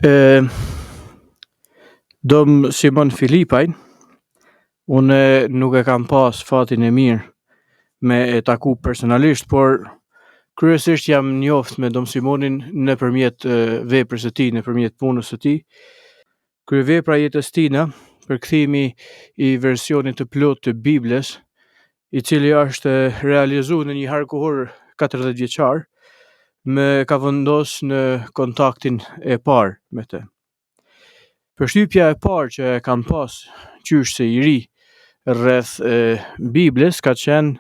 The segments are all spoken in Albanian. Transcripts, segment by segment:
E, Dom Simon Filipajn, unë nuk e kam pas fatin e mirë me e taku personalisht, por kryesisht jam njoft me Dom Simonin nëpërmjet veprës së tij, nëpërmjet punës së tij. Kryevepra e jetës tina, përkthimi i versionit të plotë të Biblës, i cili është realizuar në një harkuhor 40 vjeçar, më ka vendos në kontaktin e parë me të. Përshtypja e parë që e kam pas qysh se i ri rreth Biblës ka qenë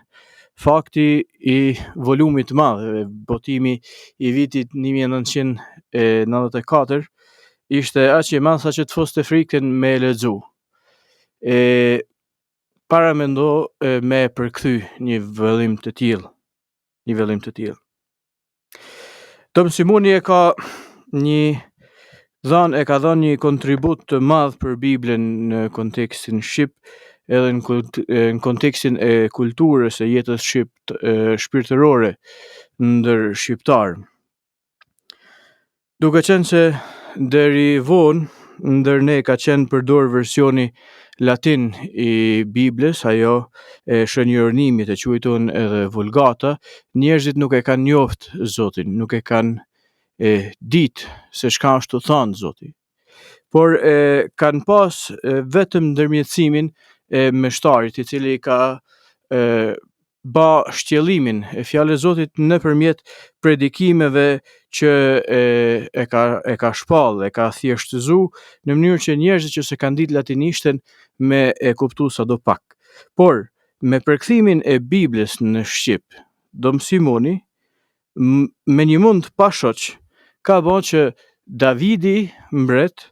fakti i volumit të madh, botimi i vitit 1994 ishte aq i madh sa që të foste frikën me e lexu. Para mendo me përkthy një vëllim të tillë. Dom Simoni e ka dhënë një kontribut të madh për Biblën në kontekstin shqip, edhe në kontekstin e kulturës e jetës shpirtërore ndër shqiptar. Duke qenë se deri vonë ndër ne ka qenë përdor versioni latin i Biblës, ajo e shënjorënimit e quajtur edhe Vulgata, njerëzit nuk e kanë njoft Zotin, nuk e kanë ditë se çka është të thënë Zoti. Por kanë pas vetëm ndërmjetësimin e meshtarit, i cili ka ba shtjellimin e fjalës Zotit nëpërmjet predikimeve që e ka shpall, e ka thjeshtëzu në mënyrë që njerëzit që se kanë ditë latinishten me e kuptu sado pak. Por me përkthimin e Biblës në shqip, Dom Simoni me një mund pashoq ka bën që Davidi mbret,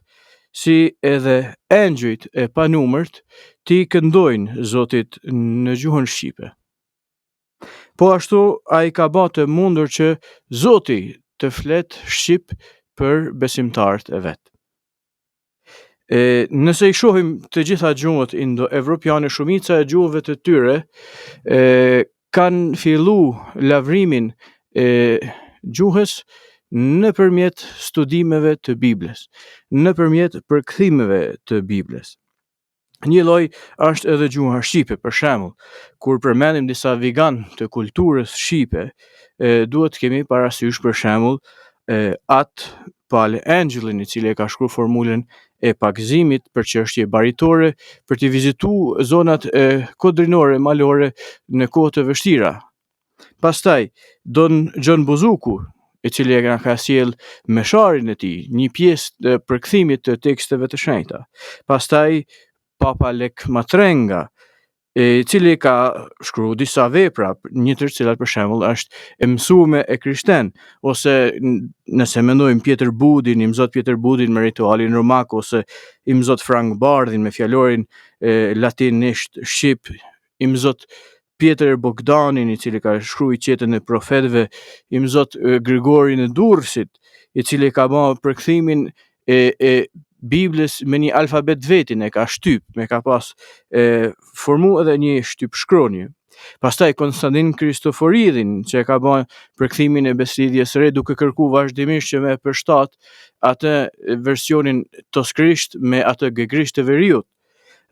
si edhe engjëjt e panumërt, ti këndojnë Zotit në gjuhën shqipe. Po ashtu ai ka bën të mundur që Zoti të flet shqip për besimtarët e vet. Nëse i shohim të gjitha gjuhët indo-evropiane, shumica e gjuhëve të tyre kanë fillu lavrimin e gjuhës nëpërmjet studimeve të Biblës, nëpërmjet përkthimeve të Biblës. Një lloj është edhe gjuha shqipe, për shembull, kur përmendim disa vigan të kulturës shqipe, duhet të kemi parasysh për shembull At Pale Angelin, i cili e ka shkruar formulën e pagëzimit për çështje baritore, për të vizituar zonat kodrinore malore në kohë të vështira. Pastaj Don John Bozuku, i cili e ka sjell mesharin e tij, një pjesë të përkthimit të teksteve të shenjta. Pastaj Papa Lek Matrenga, i cili ka shkruar disa vepra, një të cilat për shembull është e mësueme e krishten, ose nëse mendojmë Pjetër Budin, i mëzot Pjetër Budin me ritualin romak, ose i mëzot Frank Bardhin me fjalorin latinisht shqip, i mëzot Pjetër Bogdanin, i cili ka shkruar Qetën e profetëve, i mëzot Grigorin e Durrësit, i cili ka bërë përkthimin e Biblës me një alfabet vetin, e ka shtyp, me ka pas formu edhe një shtyp shkronje. Pastaj Konstantin Kristoforidhin, që ka bën përkthimin e Beslidhjes së re, duke kërkuar vazhdimisht që me përshtat atë versionin toskrisht me atë gegrisht të veriut.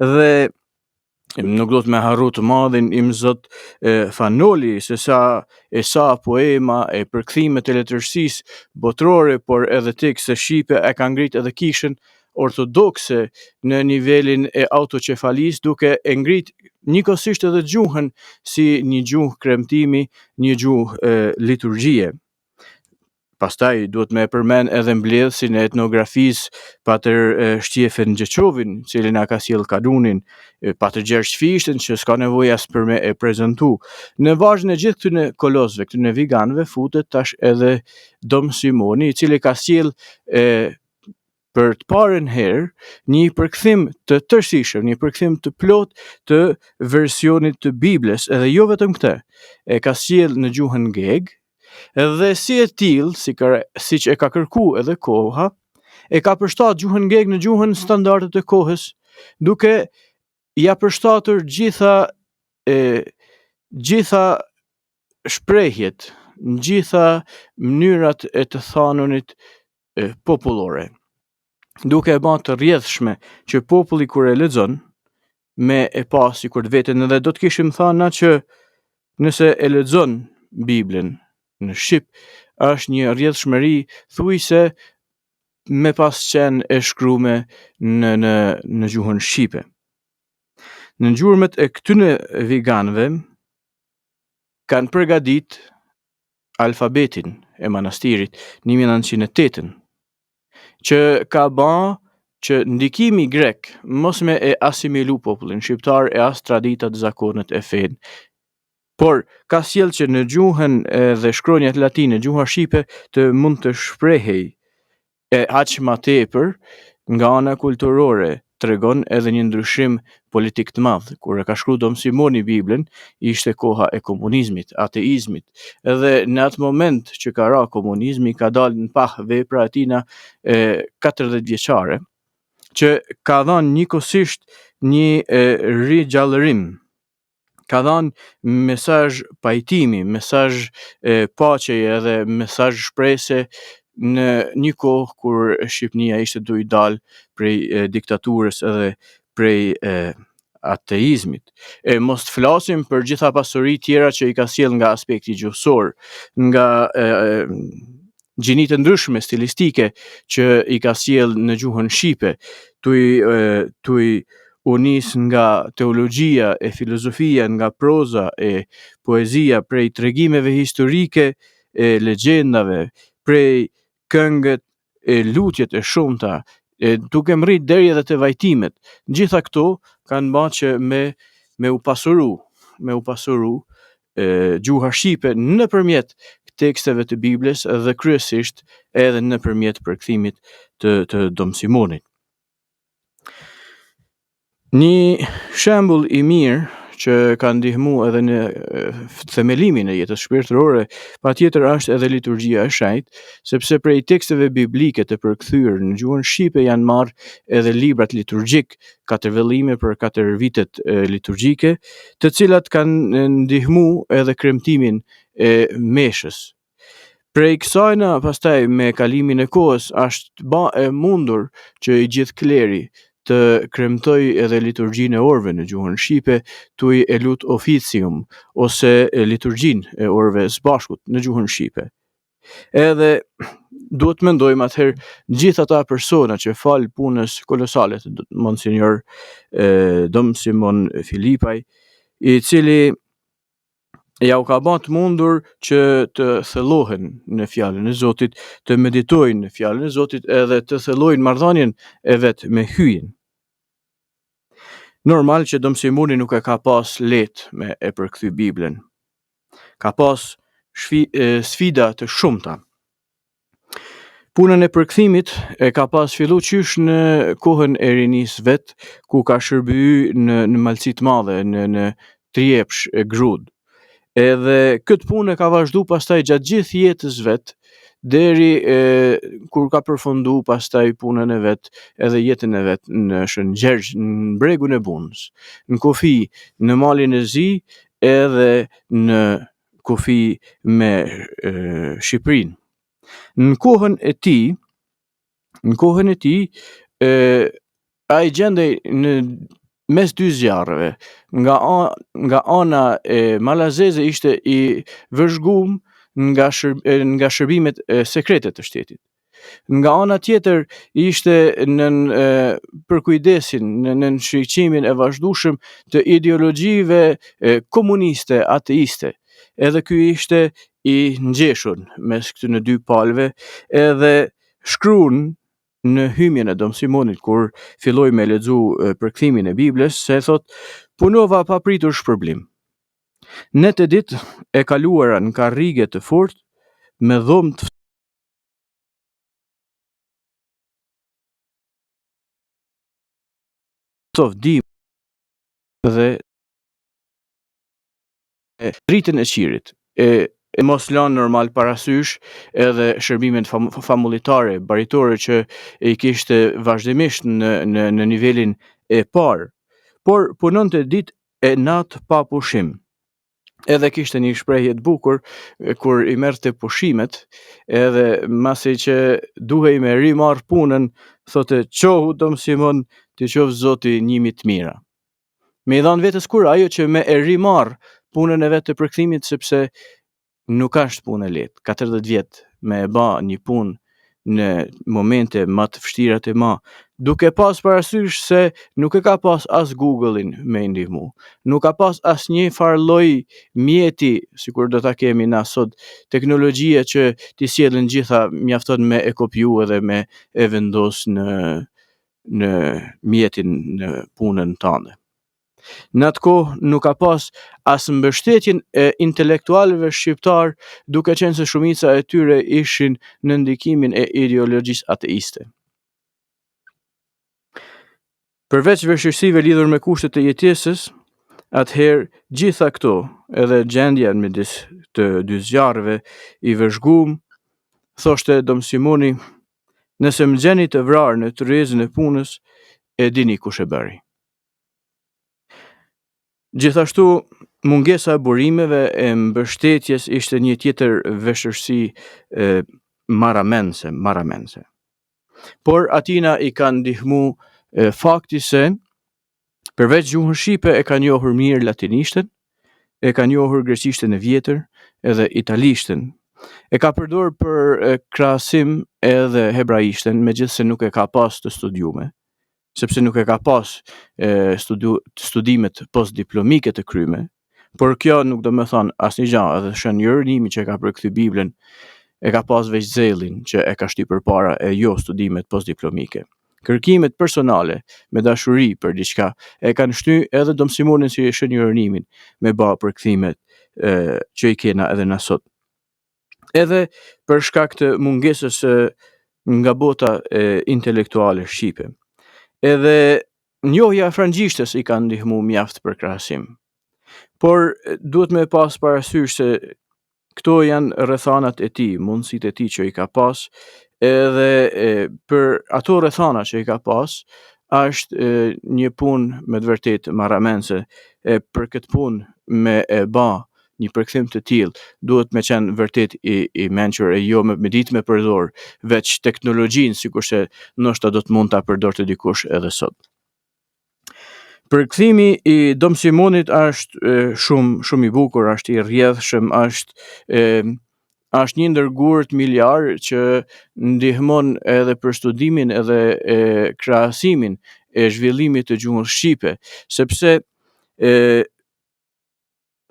Dhe nuk do të me harru të madhin i mëzot Fanoli, se sa poema e përkthimet e letërsisë botrore, por edhe tekste shqipe e ka ngrit edhe kishën ortodokse në nivelin e autocefalis, duke e ngrit njëkohësisht edhe gjuhën si një gjuhë kremtimi, një gjuhë liturgjie. Pastaj duhet me përmend edhe mbledhësin e etnografisë Patër Shtjefen Gjeqovin, cili na ka sjell kanunin, Patër Gjergj Fishtin, që s'ka nevojë as për me e prezantu. Në vazhdim e gjithë këtyne kolosëve, këtyne viganëve, futet tash edhe Dom Simoni, i cili ka sjell për të parën herë një përkthim të tërësishëm, një përkthim të plot të versionit të Biblës, edhe jo vetëm këtë, e ka sjell në gjuhën geg, edhe si e tillë, siç e ka kërkuar edhe koha, e ka përshtat gjuhën geg në gjuhën standarde të kohës, duke ja përshtatur gjitha shprehjet, gjitha mënyrat e të thanunit popullore. duke e bërë të rrjedhshme që populli kur e lexon me e pa sikur veten, edhe do të kishim thënë na që nëse e lexon Biblën në shqip, është një rrjedhshmëri thuajse me pas qenë e shkrume në gjuhën shqipe. Në gjurmët e këtyne veganëve kanë përgadit alfabetin e manastirit 1908, që ka ba që ndikimi grek mos me e asimilu popullin shqiptar e as traditat, zakonet e fen, por ka sjell që në gjuhën dhe shkronjat latine, gjuha shqipe të mund të shprehej e aq ma tepër nga ana kulturore, tregon edhe një ndryshim politik të madh. Kur e ka shkruar Dom Simoni Biblën, ishte koha e komunizmit, ateizmit. Edhe në atë moment që ka ra komunizmi, ka dalë në pah vepra e tina 40 vjeçare, që ka dhënë njëkohësisht një rigjallërim, ka dhënë mesazh pajtimi, mesazh paqeje edhe mesazh shprehse në një kohë kur Shqipënia ishte duke dalë prej diktaturës edhe prej ateizmit. Mos të flasim për gjitha pasuri tjera që i ka sjell nga aspekti gjuhësor, nga gjinit e ndryshme stilistike që i ka sjell në gjuhën shqipe, tuj u nis nga teologjia e filozofia, nga proza e poezia, prej tregimeve historike e legjendave, prej këngët e lutjet e shumta, duke mrit deri edhe te vajtimet. Gjitha këto kanë bërë që me u pasuru gjuha shqipe nëpërmjet teksteve të Biblës dhe kryesisht edhe nëpërmjet përkthimit të Dom Simonit. Një shembull i mirë që ka ndihmu edhe në themelimin e jetës shpirtërore, patjetër është edhe liturgjia e shenjtë, sepse prej teksteve biblike të përkthyer në gjuhën shqipe janë marrë edhe librat liturgjik, 4 vellime për 4 vitet liturgjike, të cilat kanë ndihmu edhe kremtimin e meshës. Prej kësajna, pastaj me kalimin e kohës, është e mundur që i gjithë kleri të kremtoj edhe liturgjinë e orëve në gjuhën shqipe, tuj e lut oficium ose liturgjinë e orëve së bashkut në gjuhën shqipe. Edhe duhet mendojmë atëherë gjithë ata persona që fal punës kolosale të Monsinjor Dom Simon Filipaj, i cili ja u ka bën të mundur që të thellohen në fjalën e Zotit, të meditojnë në fjalën e Zotit edhe të thellojnë marrëdhënien e vet me hyjin. Normal që Dom Simoni nuk e ka pas lehtë me e përkthy Biblën. Ka pas sfida të shumta. Punën e përkthimit e ka pas fillu qysh në kohën e rinis vet, ku ka shërbyer në malësi të madhe, në Triepsh e Grud. Edhe këtë punë e ka vazhdu pastaj gjatë gjithë jetës vet, deri kur ka përfundu pastaj punën e vet edhe jetën e vet në Shëngjergj, në bregun e Bunës, në kufi në Malin e Zi edhe në kufi me Shqipërinë. Në kohën e tij ai gjendej në mes dy zjarreve. Nga ana e malazeze ishte i vëzhguar nga shërbimet sekrete të shtetit. Nga ana tjetër ishte në përkujdesin, në shqyrqimin e vazhdueshëm të ideologjive komuniste, ateiste. Edhe ky ishte i ngjeshur mes këtyre dy palëve, edhe shkruan në hymjen e Dom Simonit, kur filloi me lexu përkthimin e Biblës, se thot, punova pa pritur shpërblim. Net e ditë e kaluara në karrige të fortë, me dhomë të ftofdim dhe dritën e qirit. Mos lanë normal parasysh edhe shërbimet famulitare, baritore që i kishte vazhdimisht në nivelin e parë, por punonte ditë e natë pa pushim. Edhe kishte një shprehje të bukur kur i merrte pushimet, edhe masi që duhej me rimarr punën, thotë qohu Dom Simon, të qof Zoti njimi të mira. Me i dhanë vetës kur ajo që me e rimarr punën e vetë të përkthimit, sepse nuk është punë e lehtë. 40 vjet me e ba një punë në momente më të vështira të ma, duke pas parasysh se nuk e ka pas as Google-in me ndihmu, nuk ka pas as një farloj mjeti, sikur do ta kemi na sot, teknologjia që t'i sjellin gjitha, mjafton me e kopju edhe me e vendos në mjetin në punën tënde. Në atë kohë nuk ka pas as mbështetjen e intelektualëve shqiptar, duke qenë se shumica e tyre ishin në ndikimin e ideologjisë ateiste. Përveç vështirësive lidhur me kushtet e jetesës, atëherë gjitha këto, edhe gjendja midis të dy zjarreve i vëzhguar, thoshte Dom Simoni, nëse më gjeni të vrarë në tryezën e punës, e dini kush e bëri. Gjithashtu, mungesa e burimeve e mbështetjes ishte një tjetër vështirësi marramense. Por atina i kanë ndihmu fakti se përveç gjuhën shqipe e ka njohur mirë latinishtën, e ka njohur greqishtën e vjetër, edhe italishtën. E ka përdorur për krahasim edhe hebraishtën, megjithse nuk e ka pas të studiume, sepse nuk e ka pas studimet postdiplomike të kryme, por kjo nuk do me thonë asnjë gjë, edhe Shën Jeronimi që e ka përkthy Biblën, e ka pas veç zellin që e ka shtyr përpara e jo studimet postdiplomike. Kërkimet personale me dashuri për diçka e kanë shtyr edhe Dom Simonin si Shën Jeronimin me bë përkthimet që i kena edhe na sot. Edhe për shkak të mungesës nga bota intelektuale shqipe. Edhe njohja e frangjishtes i ka ndihmu mjaft për krahasim. Por duhet me pas parasysh se këto janë rrethanat e tij, mundësitë e tij që i ka pas, edhe për ato rrethana që i ka pas, është një punë me të vërtetë marramense. Për këtë punë me e ba një përkthim të tillë, duhet me qenë vërtet i mençur e jo me ditë me përdor veç teknologjinë, sikurse ndoshta do të mund ta përdorte dikush edhe sot. Përkthimi i Dom Simonit është shumë i bukur, është i rrjedhshëm, është një ndër gurët miljar që ndihmon edhe për studimin edhe krahasimin e zhvillimit të gjuhës shqipe, sepse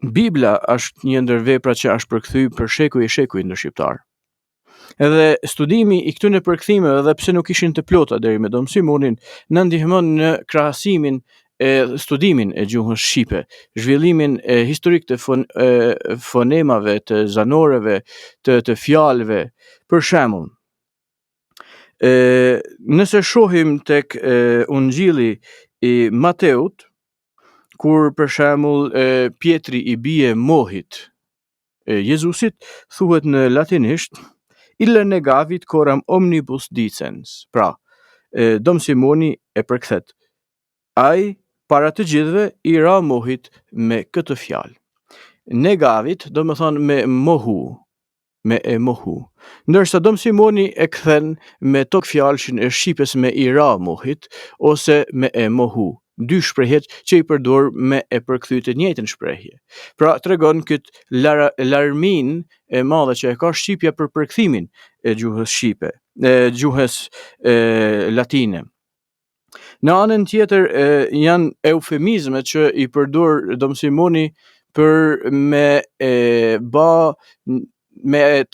Bibla është një ndër veprat që është përkthy për shekuj e shekuj ndër shqiptar. Edhe studimi i këtyre përkthimeve, edhe pse nuk ishin të plota deri me Dom Simonin, na ndihmon në krahasimin e studimin e gjuhës shqipe, zhvillimin historik të fonemave, të zanoreve, të fjalëve. Për shembull, nëse shohim tek Ungjilli i Mateut, kur për shembull Pietri i bie mohit Jezusit, thuhet në latinisht ille negavit coram omnibus dicens. Pra, Dom Simoni e përkthet. Ai para të gjithëve i ra mohit me këtë fjalë. Negavit do me thonë me e mohu. Ndërsa Dom Simoni e kthen me tok fjalshin e shqipes me i ra mohit ose me e mohu. Dy shprehjet që i përdor me e përkthy të njëjtën shprehje. Pra tregon këtë larmin e madhe që e ka shqipja për përkthimin e gjuhës shqipe, gjuhës latine. Në anën tjetër janë eufemizmet që i përdor Dom Simoni për me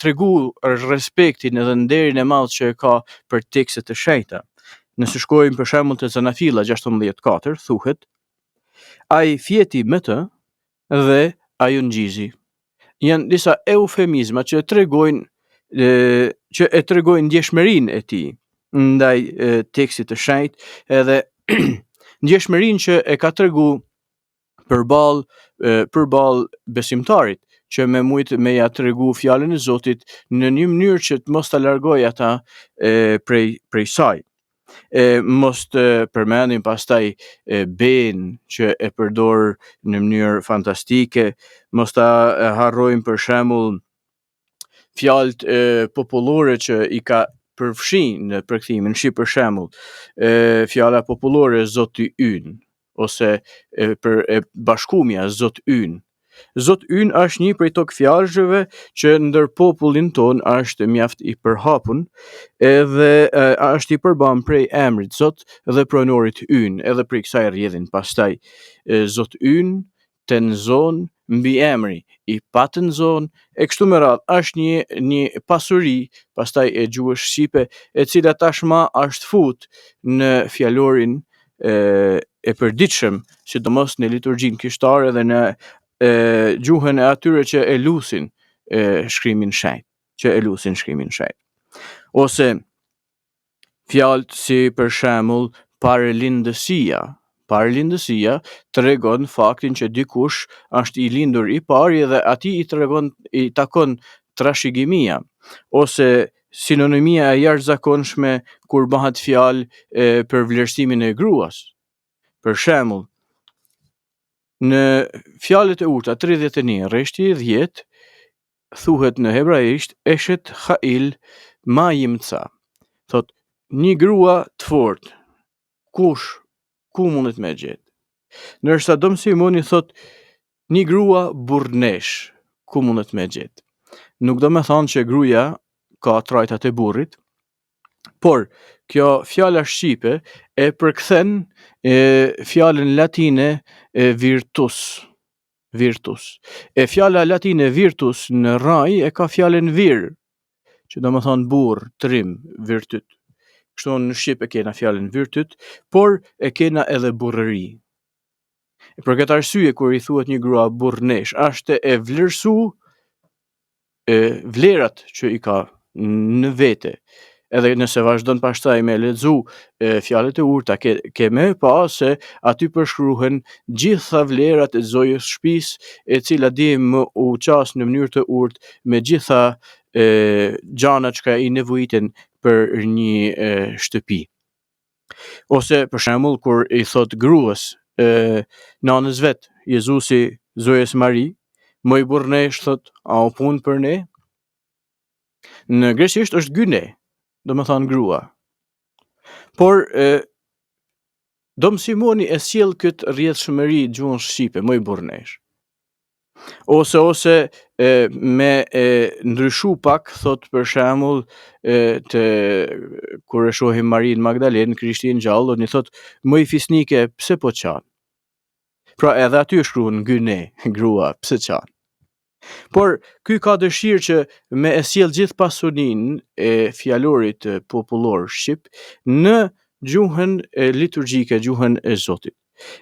tregu respektin edhe nderin e madh që e ka për tekstet e shenjta. Nëse shkojmë për shembull te Zanafilla 16:4, thuhet: ai fjeti me të dhe ai u ngjizi. Janë disa eufemizma që e tregojnë ndjeshmërinë e tij ndaj tekstit të shenjtë, edhe ndjeshmërinë që e ka tregu përballë besimtarit, që me mujt me ja tregu fjalën e Zotit në një mënyrë që të mos ta largoj ata prej saj. Mos të përmendim pastaj ben që e përdor në mënyrë fantastike, mos ta harrojmë për shembull fjalët popullore që i ka përfshin në përkthimin shqip, për shembull, fjala popullore Zoti ynë ose për bashkumja Zot ynë. Zot ynë është një prej tok fjalëve që ndër popullin ton është mjaft i përhapun, edhe është i përbam prej emrit Zot dhe pronorit ynë, edhe prej kësaj rrjedhin pastaj Zot ynë, Tenzon, mbi emri i Patenzon, e kështu me radhë, është një pasuri pastaj e gjuhës shqipe, e cila tashma është fut në fjalorin e përditshëm, sidomos në liturgjinë krishtare dhe në gjuhën e atyre që e lusin shkrimin shenjtë, ose fjalët si për shembull paralindësia. Paralindësia tregon faktin që dikush është i lindur i pari dhe atij i takon trashëgimia, ose sinonimia e jashtëzakonshme kur bëhet fjalë për vlerësimin e gruas. Për shembull, në fjalët e urta 31 rreshti 10 thuhet në hebraisht eshet Hail ma yimtsa. Thot një grua të fortë. Ku mundet me gjetë? Ndërsa Dom Simoni thot një grua burrnesh, ku mundet me gjetë? Nuk do me thonë që gruaja ka trajtat e burrit, por kjo fjala shqipe e përkthen fjalën latine virtus. E fjala latine virtus në raj e ka fjalën vir, që do me thonë burr, trim, virtyt. Kështu në shqip e kena fjalën virtyt, por e kena edhe burrëri. Për këtë arsye kur i thuhet një grua burrnesh, është e vlerësu vlerat që i ka në vete. Edhe nëse vazhdon pastaj me lexu fjalët e urta, ke me pa se aty përshkruhen gjitha vlerat e zojës shtëpisë, e cila di më u qas në mënyrë të urtë me gjitha gjanat që i nevojiten për një shtëpi. Ose për shembull kur i thot gruas nanës vet, Jezusi zojës Mari, moj burrnesh thot, a u pun për ne? Në greqisht është gyne, do me thonë grua. Por Dom Simoni e sjell këtë rrjedhshmëri gjuhën shqipe, moj burrnesh. Ose me ndryshu pak, thot për shembull kur e shohim Marin Magdalen, Krishtin gjallë, i thot moj fisnike, pse po qan? Pra edhe aty shkruan gyne, grua, pse qan? Por ky ka dëshirë që me e sjell gjithë pasurinë e fjalorit popullor shqip në gjuhën liturgjike, gjuhën e Zotit.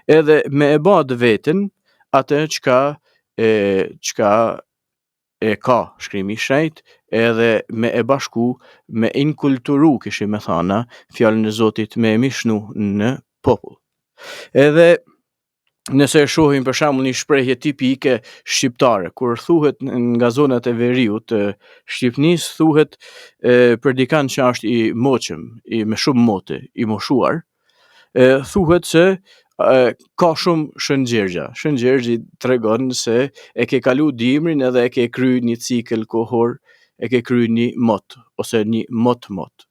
Edhe me e bë veten atë çka e ka shkrimi i shenjtë, edhe me e bashku, me inkulturu, kishim me thana, fjalën e Zotit me e mishnu në popull. Edhe nëse e shohim për shembull një shprehje tipike shqiptare, kur thuhet nga zonat e veriut të Shqipënisë, thuhet për dikant që është i moqëm, me shumë mote, i moshuar, thuhet se ka shumë shëngjergja. Shëngjergji tregon se e ke kalu dimrin edhe e ke kryer një cikël kohor, e ke kryer një mot ose një mot.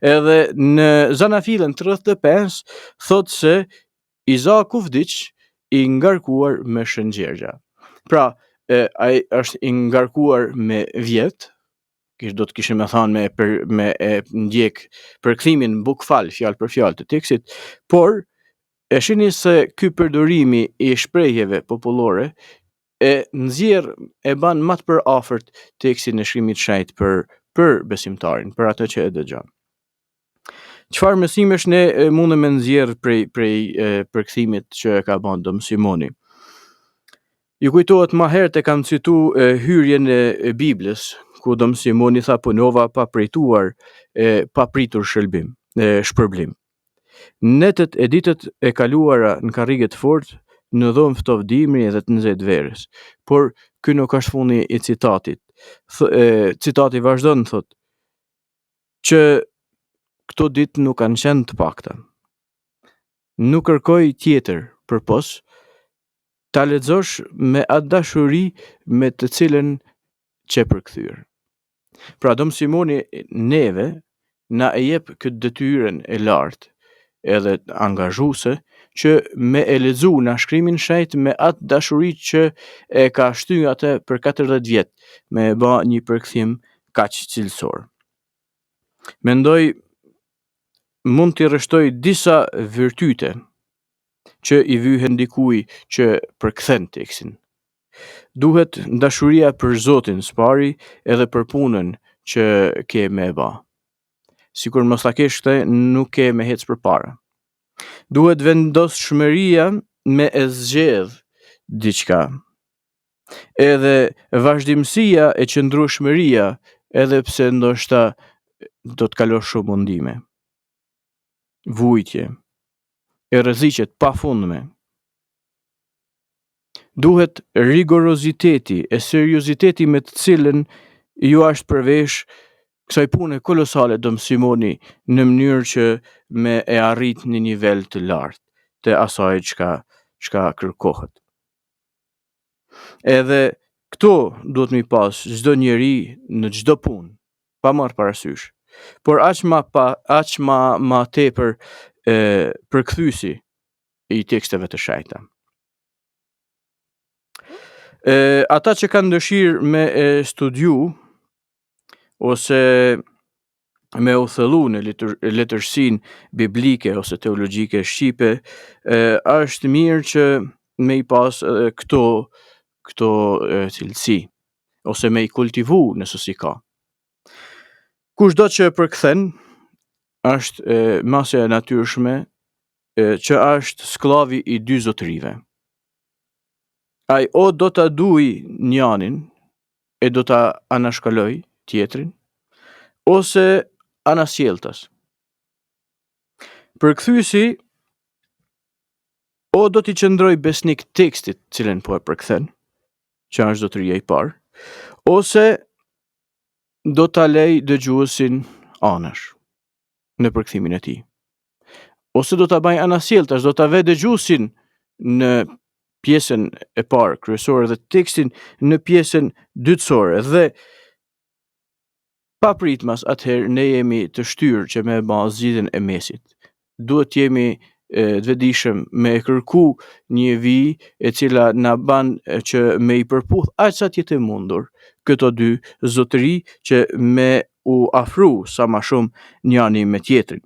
Edhe në Zanafilën 35 thot se Izaku vdiq i ngarkuar me shëngjergja. Pra, ai është i ngarkuar me vjet, do të kishim me thënë me ndjek përkthimin bukfal, fjalë për fjalë të tekstit, por e shihni se ky përdorimi i shprehjeve popullore e nxjerr, e bën më të përafërt tekstin e shkrimit shenjtë për besimtarin, për atë që e dëgjon. Çfarë mësimesh ne mundem me nxjerr prej përkthimit që ka bën Dom Simoni? Ju kujtohet më herët e kam citu hyrjen e Biblës, ku Dom Simoni tha punova pa pritur shpërblim. Netët e ditët e kaluara në karrige të fortë, në dhomë ftov dimri edhe të nxehtë verës. Por ky nuk është fundi i citatit. Citati vazhdon, thot, që këto ditë nuk kanë qenë të pakta. Nuk kërkoj tjetër përpos ta lexosh me atë dashuri me të cilën që përkthyer. Pra Dom Simoni neve na e jep këtë detyrën e lartë edhe angazhuese që me e lexu na shkrimin shejt me atë dashuri që e ka shty atë për 40 vjet me e bë një përkthim kaq cilësor. Mendoj mund t'i rreshtoj disa virtyte që i vyhen dikujt që përkthen tekstin. Duhet dashuria për Zotin s'pari edhe për punën që ke me e bë. Sikur mos ta kesh këtë, nuk ke me hec përpara. Duhet vendosshmëria me e zgjedh diçka. Edhe vazhdimësia e qëndrueshmëria, edhe pse ndoshta do të kalosh shumë mundime. Vujtje, e rreziqet pafundme. Duhet rigoroziteti e serioziteti me të cilën ju ashtë përvesh kësaj pune kolosale Dom Simoni në mënyrë që me e arrit një nivel të lartë të asaj çka kërkohet. Edhe këto duhet mi pas çdo njeri në çdo punë, pa marrë parasysh. Por aq ma tepër përkthyesi i teksteve të shejta. Ata që kanë dëshirë me e studiu ose me u thellu në letërsinë biblike ose teologjike shqipe, është mirë që me i pas këto cilësi ose me i kultivu nëse si ka. Kushdo që përkthen është masë e natyrshme që është sklavi i dy zotërive. Ai o do ta duaj njënin e do ta anashkaloj tjetrin, ose anasjelltas. Përkthyesi o do t'i qëndroj besnik tekstit cilën po e përkthen, që është zotëria i parë, ose do ta lej dëgjuesin anash në përkthimin e tij. Ose do ta baj anasjelltas, do ta vë dëgjuesin në pjesën e parë kryesore dhe tekstin në pjesën dytësore dhe papritmas atëherë ne jemi të shtyrë që me bë zgjidhjen e mesit. Duhet jemi të vetëdijshëm me kërku një vijë e cila na ban që me i përputh aq sa të jetë mundur këto dy zotëri që me u afru sa ma shumë njani me tjetrin.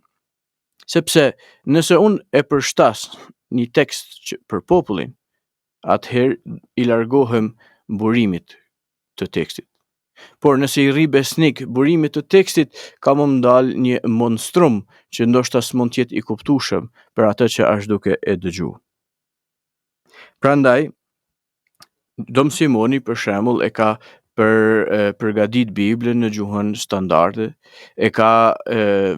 Sepse nëse unë e përshtas një tekst për popullin, atëherë i largohem burimit të tekstit. Por nëse i rri besnik burimit të tekstit, ka më ndal një monstrum që ndoshta s'mund të jetë i kuptueshëm për atë që është duke e dëgju. Prandaj, Dom Simoni për shembull e ka përgadit Biblën në gjuhën standarde, e ka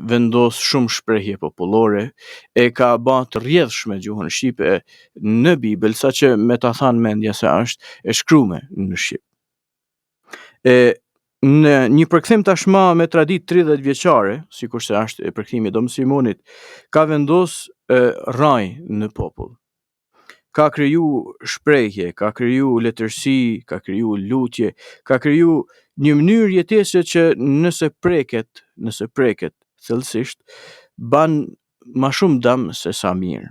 vendos shumë shprehje popullore, e ka bë të rrjedhshme gjuhën shqipe në Bibël, saqë me ta thanë mendja se është e shkruar në shqip. Në një përkthim tashmë me traditë 30 vjeçare, sikurse është përkthimi i Dom Simonit, ka vendos rraj në popull. Ka kriju shprehje, ka kriju letërsi, ka kriju lutje, ka kriju një mënyrë jetese që nëse preket thellësisht, ban ma shumë dëm se sa mirë.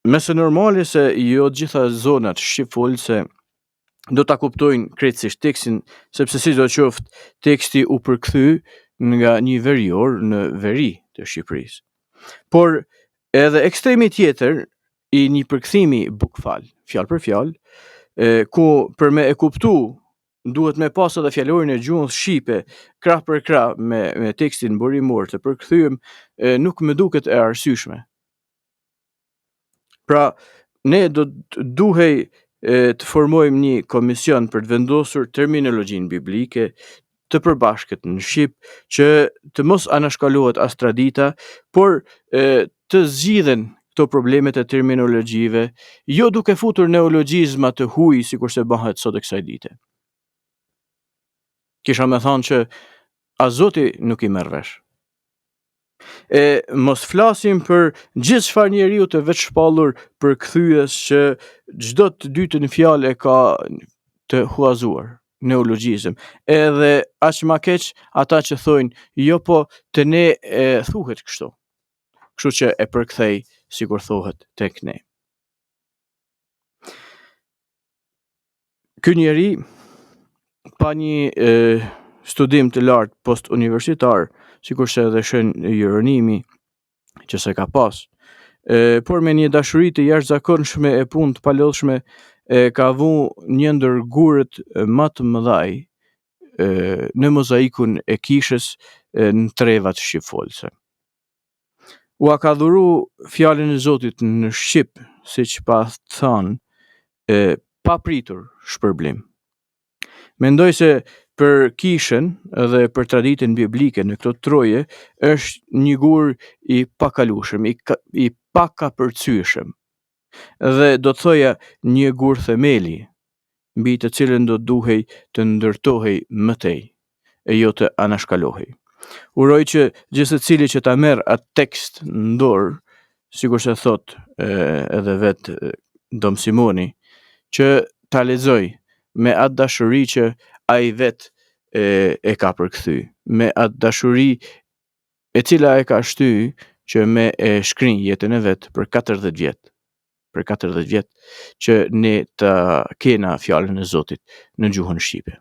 Mëse normale se jo gjitha zonat shqipfolse do ta kuptojnë krejtësisht tekstin, sepse sidoqoftë teksti u përkthy nga një verior në veri të Shqipërisë. Por edhe ekstremi tjetër i një përkthimi bukfal, fjalë për fjalë, ku për me e kuptu duhet me pas edhe fjalorin e gjuhës shqipe krah për krah me tekstin burimor të përkthyem, nuk më duket e arsyeshme. Pra, ne duhej të formojmë një komision për të vendosur terminologjinë biblike të përbashkët në shqip, që të mos anashkalohet as tradita, por të zgjidhen këto problemet e terminologjive, jo duke futur neologjizma të huaj sikurse bëhet sot e kësaj dite. Kisha me thënë që as Zoti nuk i merr vesh. E mos flasim për gjithë çfarë njeriu të vetë shpallur për kthyes që çdo të dytën fjalë e ka të huazuar, neologjizëm. Edhe aq ma keq ata që thojnë jo po te ne e thuhet kështu. Kështu që e përkthej sikur thuhet tek ne. Ky njeri pa një studim të lartë post-universitar, sikurse edhe shën Jeronimi që se ka pas, por me një dashuri të jashtëzakonshme e punë të palodhshme ka vu një ndër gurët më të mëdhaj në mozaikun e kishës në trevat shqipfolse. Ua ka dhuru fjalën e Zotit në Shqip, siç pa thënë, pa pritur shpërblim. Mendoj se për kishën dhe për traditën biblike në këto troje është një gur i pakalueshëm, i pakapërcyeshëm. Dhe do të thoja një gur themeli, mbi të cilën do duhej të ndërtohej mëtej, e jo të anashkalohej. Uroj që gjithë secili që ta merr atë tekst në dorë, sikur se thot edhe vet Dom Simoni, që ta lexoj me atë dashuri që ai vet e ka përkthy, me atë dashuri e cila e ka shty që me e shkrinj jetën e vet për 40 vjet. Për 40 vjet që ne të kena fjalën e Zotit në gjuhën shqipe.